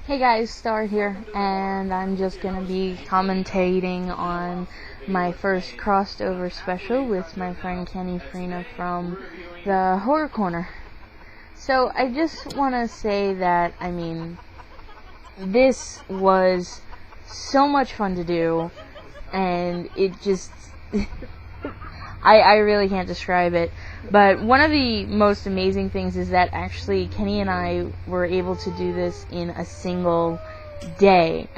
Hey guys, Star here, and I'm just going to be commentating on my first crossover special with my friend Kenny Farino from the Horror Corner. So I just want to say that, this was so much fun to do, and it just... I really can't describe it, but one of the most amazing things is that actually Kenny and I were able to do this in a single day.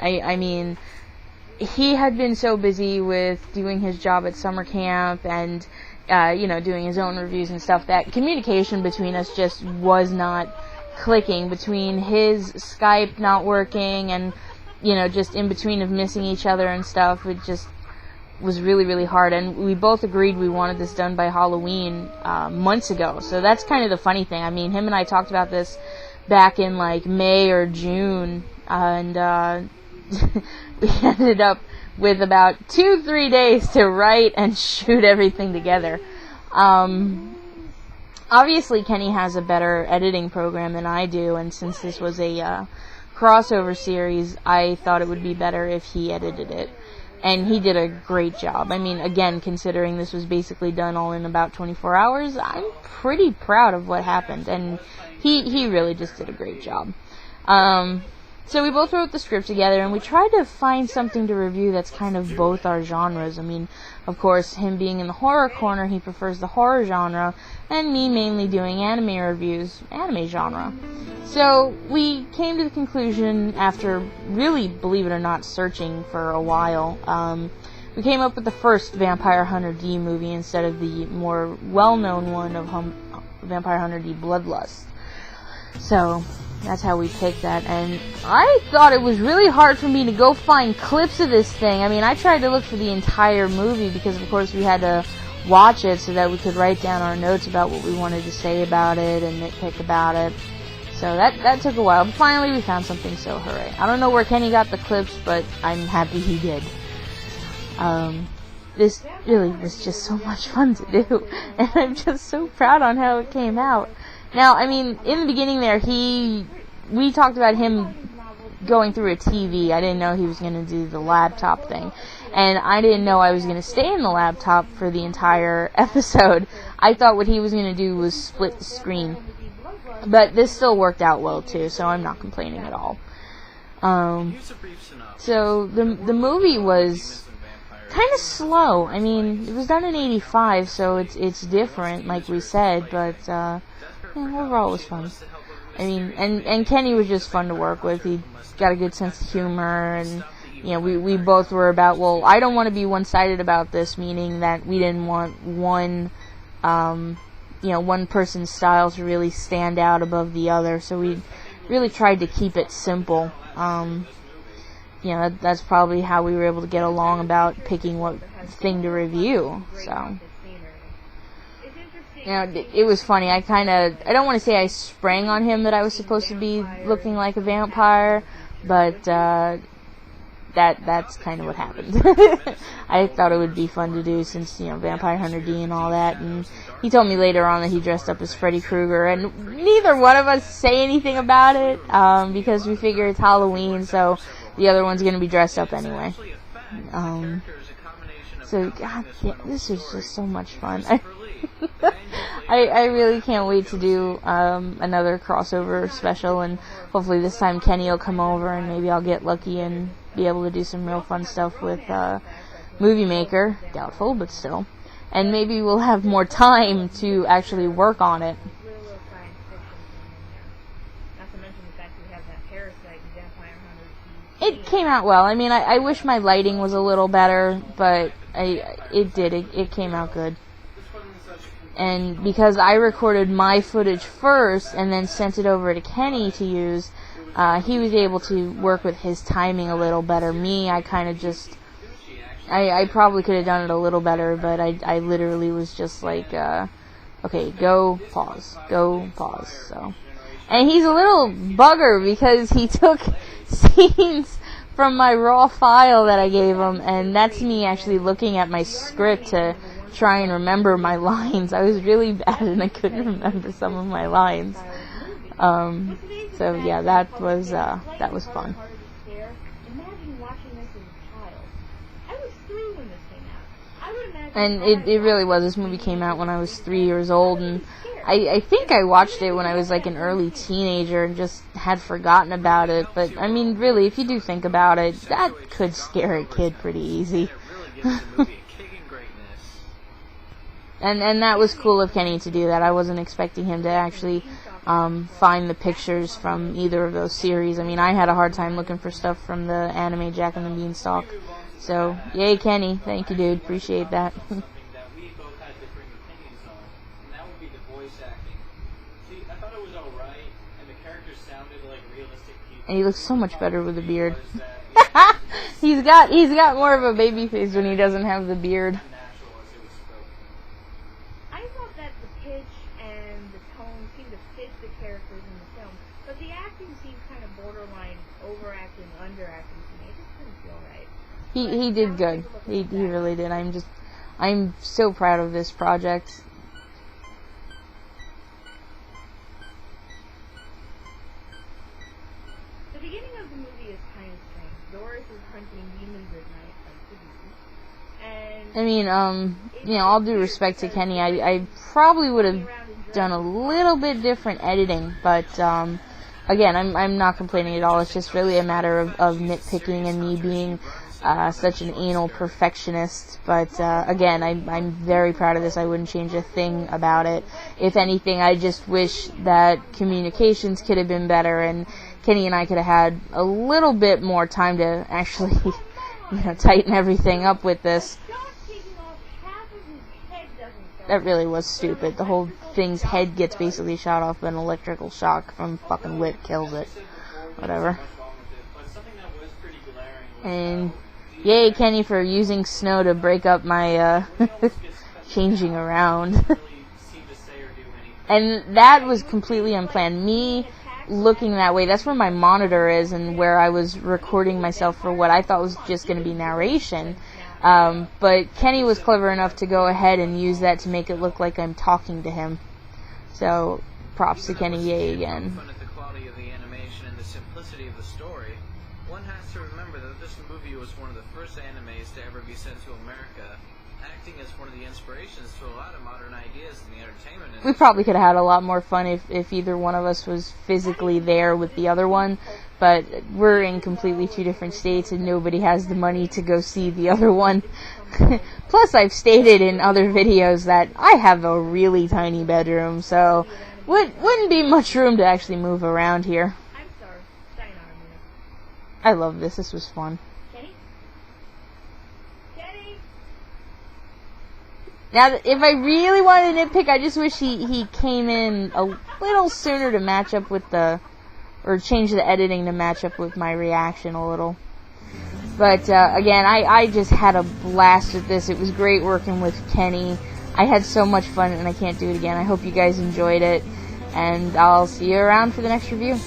He had been so busy with doing his job at summer camp and, doing his own reviews and stuff that communication between us just was not clicking, between his Skype not working and, just in between of missing each other and stuff. It just was really, really hard, and we both agreed we wanted this done by Halloween months ago. So that's kind of the funny thing. Him and I talked about this back in like May or June, and we ended up with about 2-3 days to write and shoot everything together. Obviously Kenny has a better editing program than I do, and since this was a crossover series, I thought it would be better if he edited it. And he did a great job. Again, considering this was basically done all in about 24 hours, I'm pretty proud of what happened. And he really just did a great job. So we both wrote the script together, and we tried to find something to review that's kind of both our genres. Of course, him being in the horror corner, he prefers the horror genre, and me mainly doing anime reviews, anime genre. So we came to the conclusion, after really, believe it or not, searching for a while, we came up with the first Vampire Hunter D movie instead of the more well-known one of Vampire Hunter D Bloodlust. So that's how we picked that, and I thought it was really hard for me to go find clips of this thing. I tried to look for the entire movie because, of course, we had to watch it so that we could write down our notes about what we wanted to say about it and nitpick about it. So that took a while, but finally we found something, so hooray. I don't know where Kenny got the clips, but I'm happy he did. This really was just so much fun to do, and I'm just so proud on how it came out. Now, in the beginning there, we talked about him going through a TV. I didn't know he was going to do the laptop thing. And I didn't know I was going to stay in the laptop for the entire episode. I thought what he was going to do was split the screen. But this still worked out well, too, so I'm not complaining at all. So the movie was kind of slow. It was done in '85, so it's different, like we said, but overall it was fun. And Kenny was just fun to work with. He got a good sense of humor, and we both were about, well, I don't want to be one-sided about this, meaning that we didn't want one person's style to really stand out above the other, so we really tried to keep it simple. That's probably how we were able to get along about picking what thing to review, so... it was funny. I don't want to say I sprang on him that I was supposed to be looking like a vampire, but that's kind of what happened. I thought it would be fun to do since, Vampire Hunter D and all that, and he told me later on that he dressed up as Freddy Krueger, and neither one of us say anything about it, because we figure it's Halloween, so the other one's going to be dressed up anyway. So, God, yeah, this is just so much fun. I really can't wait to do another crossover special, and hopefully this time Kenny will come over and maybe I'll get lucky and be able to do some real fun stuff with Movie Maker. Doubtful, but still. And maybe we'll have more time to actually work on it. It came out well. I wish my lighting was a little better, but it came out good. And because I recorded my footage first and then sent it over to Kenny to use, he was able to work with his timing a little better. Me, I kind of just... I probably could have done it a little better, but I literally was just like, okay, go, pause, so... And he's a little bugger because he took scenes from my raw file that I gave him, and that's me actually looking at my script to try and remember my lines. I was really bad and I couldn't remember some of my lines. So yeah, that was fun. And it really was. This movie came out when I was 3 years old, and I think I watched it when I was like an early teenager and just had forgotten about it. But I mean, really, if you do think about it, that could scare a kid pretty easy. And that was cool of Kenny to do that. I wasn't expecting him to actually find the pictures from either of those series. I mean, I had a hard time looking for stuff from the anime Jack and the Beanstalk. So, yay, Kenny. Thank you, dude. Appreciate that. And he looks so much better with a beard. He's got more of a baby face when he doesn't have the beard. I thought that the pitch and the tone seemed to fit the characters in the film, but the acting seemed kind of borderline overacting, underacting to me. It just didn't feel right. He did good. He really did. I'm so proud of this project. The beginning of the movie is kind of strange. Doris is hunting demons at night, like the demons. And I mean, all due respect to Kenny, I probably would have done a little bit different editing, but again, I'm not complaining at all. It's just really a matter of nitpicking and me being such an anal perfectionist. But again, I'm very proud of this. I wouldn't change a thing about it. If anything, I just wish that communications could have been better, and Kenny and I could have had a little bit more time to actually, tighten everything up with this. That really was stupid. The whole thing's head gets basically shot off by an electrical shock from fucking lit, kills it. Whatever. And yay, Kenny, for using snow to break up my changing around. And that was completely unplanned. Me looking that way, that's where my monitor is and where I was recording myself for what I thought was just going to be narration. But Kenny was clever enough to go ahead and use that to make it look like I'm talking to him. So, props to Kenny, yay again. Fun at the quality of the animation and the simplicity of the story, one has to remember that this movie was one of the first animes to ever be sent to America, acting as one of the inspirations to a lot of modern ideas in the entertainment industry. We probably could have had a lot more fun if either one of us was physically there with the other one. But we're in completely two different states, and nobody has the money to go see the other one. Plus, I've stated in other videos that I have a really tiny bedroom, so wouldn't be much room to actually move around here. I'm sorry. Sayonara. I love this. This was fun. Kenny? Kenny? Now, if I really wanted to nitpick, I just wish he came in a little sooner to match up with or change the editing to match up with my reaction a little. But again, I just had a blast with this. It was great working with Kenny. I had so much fun, and I can't do it again. I hope you guys enjoyed it, and I'll see you around for the next review.